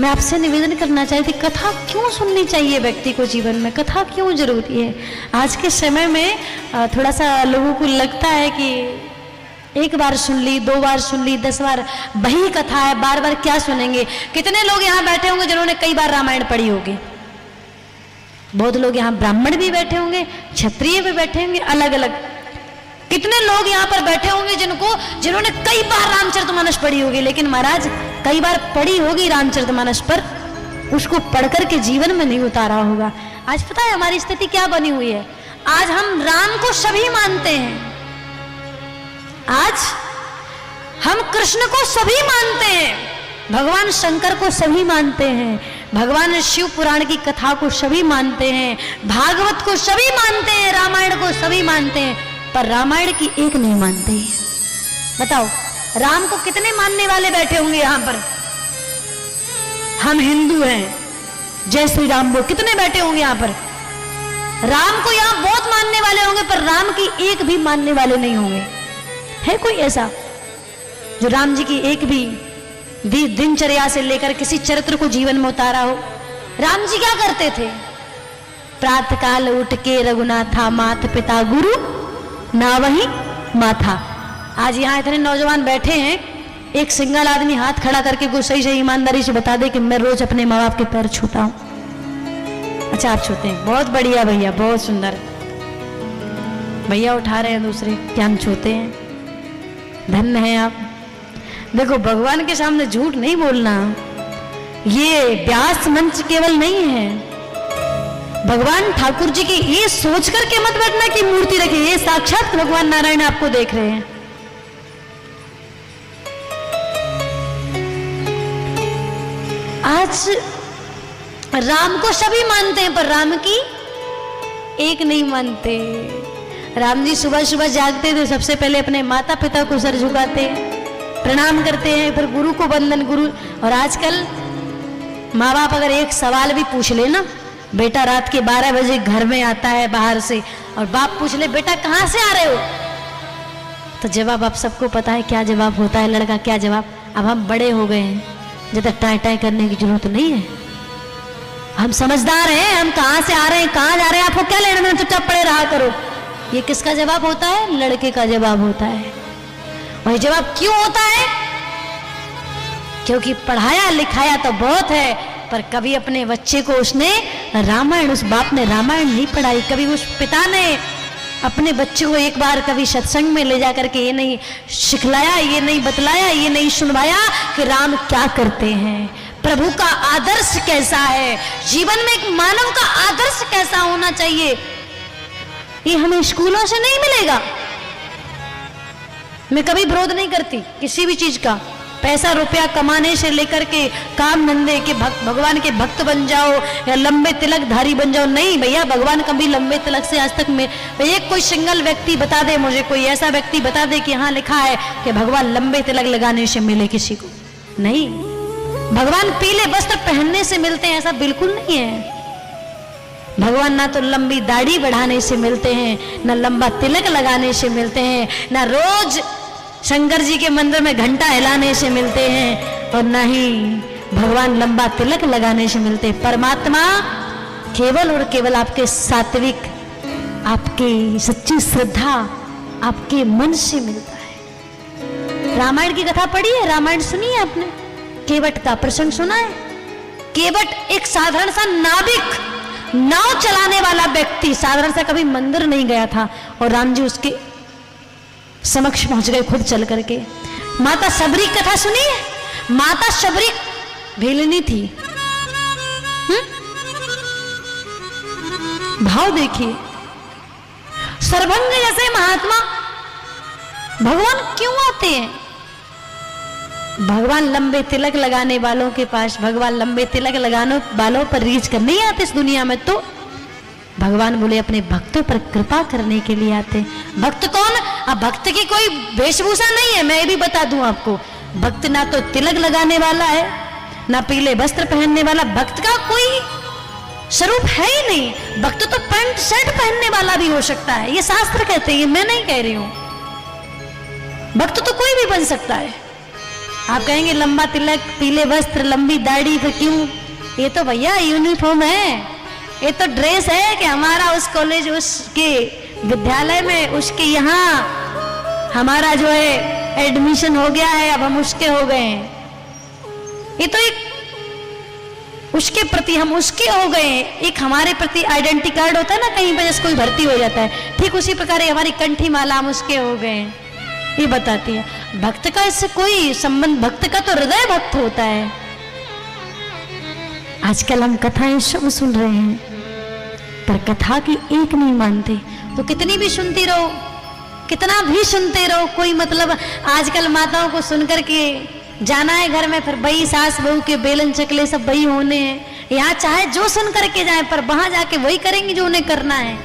मैं आपसे निवेदन करना चाहती थी, कथा क्यों सुननी चाहिए व्यक्ति को जीवन में, कथा क्यों जरूरी है। आज के समय में थोड़ा सा लोगों को लगता है कि एक बार सुन ली, 2 बार सुन ली, 10 बार वही कथा है, बार बार क्या सुनेंगे। कितने लोग यहाँ बैठे होंगे जिन्होंने कई बार रामायण पढ़ी होगी। बहुत लोग यहाँ ब्राह्मण भी बैठे होंगे, क्षत्रिय भी बैठे होंगे, अलग अलग। कितने लोग यहाँ पर बैठे होंगे जिन्होंने कई बार रामचरितमानस पढ़ी होगी, लेकिन महाराज कई बार पढ़ी होगी रामचरितमानस पर उसको पढ़कर के जीवन में नहीं उतारा होगा। आज पता है हमारी स्थिति क्या बनी हुई है, आज हम राम को सभी मानते हैं, आज हम कृष्ण को सभी मानते हैं, भगवान शंकर को सभी मानते हैं, भगवान शिव पुराण की कथा को सभी मानते हैं, भागवत को सभी मानते हैं, रामायण को सभी मानते हैं, पर रामायण की एक नहीं मानते हैं। बताओ राम को कितने मानने वाले बैठे होंगे यहाँ पर। हम हिंदू हैं, जय श्री राम बोल, कितने बैठे होंगे यहाँ पर। राम को यहाँ बहुत मानने वाले होंगे, पर राम की एक भी मानने वाले नहीं होंगे। है कोई ऐसा जो राम जी की एक भी दिनचर्या से लेकर किसी चरित्र को जीवन में उतारा हो। राम जी क्या करते थे, प्रातः काल उठ के रघुनाथा मात पिता गुरु ना वही माथा। आज यहाँ इतने नौजवान बैठे हैं, एक सिंगल आदमी हाथ खड़ा करके कोई सही सही ईमानदारी से बता दे कि मैं रोज अपने माँ बाप के पैर छूता हूँ। अच्छा आप छूते हैं, बहुत बढ़िया भैया, बहुत सुंदर। भैया उठा रहे हैं दूसरे कि हम छूते हैं, धन्य है आप। देखो भगवान के सामने झूठ नहीं बोलना, ये व्यास मंच केवल नहीं है। भगवान ठाकुर जी की ये सोच करके मत बैठना कि मूर्ति रखी, ये साक्षात भगवान नारायण आपको देख रहे हैं। आज राम को सभी मानते हैं, पर राम की एक नहीं मानते। राम जी सुबह सुबह जागते थे, सबसे पहले अपने माता पिता को सर झुकाते, प्रणाम करते हैं, फिर गुरु को वंदन गुरु। और आजकल माँ बाप अगर एक सवाल भी पूछ ले ना, बेटा रात के 12 बजे घर में आता है बाहर से, और बाप पूछ ले बेटा कहाँ से आ रहे हो, तो जवाब आप सबको पता है क्या जवाब होता है। लड़का क्या जवाब, अब हम बड़े हो गए हैं, ज्यादा टाई टाई करने की जरूरत नहीं है, हम समझदार हैं, हम कहाँ से आ रहे हैं कहाँ जा रहे हैं, आपको क्या लेना देना, चुपचाप पड़े रहा करो। ये किसका जवाब होता है, लड़के का जवाब होता है। और ये जवाब क्यों होता है, क्योंकि पढ़ाया लिखाया तो बहुत है, पर कभी अपने बच्चे को उसने रामायण, उस बाप ने रामायण नहीं पढ़ाई, कभी उस पिता ने अपने बच्चे को एक बार कभी सत्संग में ले जाकर के ये नहीं सिखलाया, ये नहीं बतलाया, ये नहीं सुनवाया कि राम क्या करते हैं, प्रभु का आदर्श कैसा है, जीवन में एक मानव का आदर्श कैसा होना चाहिए। ये हमें स्कूलों से नहीं मिलेगा। मैं कभी विरोध नहीं करती किसी भी चीज का, पैसा रुपया कमाने से लेकर के काम धंधे के भगवान के भक्त बन जाओ या लंबे तिलक धारी बन जाओ, नहीं भैया, भगवान कभी लंबे तिलक से आज तक में एक कोई सिंगल व्यक्ति बता दे मुझे, कोई ऐसा व्यक्ति बता दे कि हाँ लिखा है कि भगवान लंबे तिलक लगाने से मिले किसी को, नहीं। भगवान पीले वस्त्र पहनने से मिलते हैं, ऐसा बिल्कुल नहीं है। भगवान ना तो लंबी दाढ़ी बढ़ाने से मिलते हैं, ना लंबा तिलक लगाने से मिलते हैं, ना रोज शंकर जी के मंदिर में घंटा हिलाने से मिलते हैं, और ना ही भगवान लंबा तिलक लगाने से मिलते हैं। परमात्मा केवल और केवल आपके सात्विक, आपकी सच्ची श्रद्धा, आपके मन से मिलता है। रामायण की कथा पढ़ी है, रामायण सुनी है आपने, केवट का प्रसंग सुना है। केवट एक साधारण सा नाविक, नाव चलाने वाला व्यक्ति, साधारण सा कभी मंदिर नहीं गया था, और राम जी उसके समक्ष पहुंच गए खुद चल करके। माता शबरी कथा सुनी है, माता शबरी भेलनी थी। भाव देखिए, सर्वभंग जैसे महात्मा भगवान क्यों आते हैं। भगवान लंबे तिलक लगाने वालों के पास, भगवान लंबे तिलक लगाने वालों पर रीझ कर नहीं आते इस दुनिया में, तो भगवान बोले अपने भक्तों पर कृपा करने के लिए आते। भक्त कौन, अब भक्त की कोई वेशभूषा नहीं है, मैं भी बता दूं आपको, भक्त ना तो तिलक लगाने वाला है, ना पीले वस्त्र पहनने वाला, भक्त का कोई स्वरूप है ही नहीं। भक्त तो पैंट शर्ट पहनने वाला भी हो सकता है, ये शास्त्र कहते हैं, मैं नहीं कह रही हूं। भक्त तो कोई भी बन सकता है, आप कहेंगे लंबा तिलक, पीले वस्त्र, लंबी दाढ़ी, तो क्यों? ये तो भैया यूनिफॉर्म है, ये तो ड्रेस है कि हमारा उस कॉलेज, उसके विद्यालय में, उसके यहाँ हमारा जो है एडमिशन हो गया है, अब हम उसके हो गए हैं। ये तो एक उसके प्रति हम उसके हो गए, एक हमारे प्रति आइडेंटिटी कार्ड होता है ना कहीं पर, जैसे कोई भर्ती हो जाता है, ठीक उसी प्रकार हमारी कंठी माला हम उसके हो गए, ये बताती है। भक्त का इससे कोई संबंध, भक्त का तो हृदय भक्त होता है। आजकल हम कथाएं सब सुन रहे हैं, पर कथा की एक नहीं मानते, तो कितनी भी सुनती रहो, कितना भी सुनते रहो, कोई मतलब। आजकल माताओं को सुनकर के जाना है घर में, फिर बही सास बहू के बेलन चकले सब बही होने हैं। यहाँ चाहे जो सुन करके जाए, पर वहां जाके वही करेंगे जो उन्हें करना है।